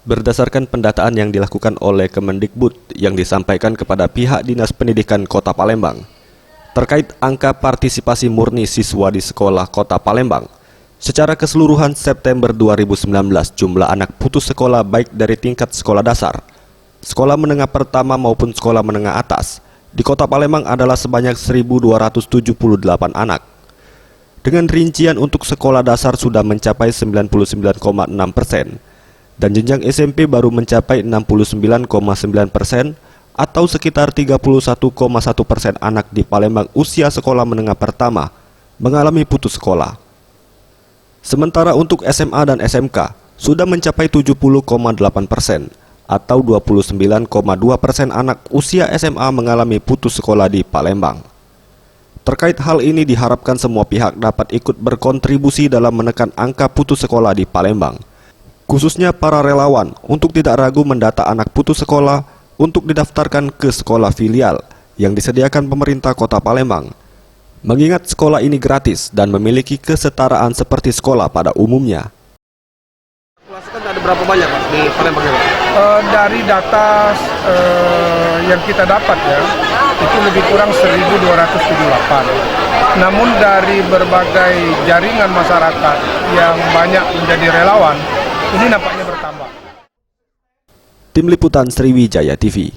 Berdasarkan pendataan yang dilakukan oleh Kemendikbud yang disampaikan kepada pihak Dinas Pendidikan Kota Palembang terkait angka partisipasi murni siswa di sekolah Kota Palembang, secara keseluruhan September 2019 jumlah anak putus sekolah baik dari tingkat sekolah dasar, sekolah menengah pertama maupun sekolah menengah atas di Kota Palembang adalah sebanyak 1.278 anak. Dengan rincian untuk sekolah dasar sudah mencapai 99,6%. Dan jenjang SMP baru mencapai 69,9% atau sekitar 31,1% anak di Palembang usia sekolah menengah pertama mengalami putus sekolah. Sementara untuk SMA dan SMK sudah mencapai 70,8% atau 29,2% anak usia SMA mengalami putus sekolah di Palembang. Terkait hal ini diharapkan semua pihak dapat ikut berkontribusi dalam menekan angka putus sekolah di Palembang, khususnya para relawan, untuk tidak ragu mendata anak putus sekolah untuk didaftarkan ke sekolah filial yang disediakan pemerintah Kota Palembang. Mengingat sekolah ini gratis dan memiliki kesetaraan seperti sekolah pada umumnya. Ada berapa banyak Pak di Palembang ini? Dari data yang kita dapat ya, itu lebih kurang 1.278. Namun dari berbagai jaringan masyarakat yang banyak menjadi relawan, ini nampaknya bertambah. Tim Liputan Sriwijaya TV.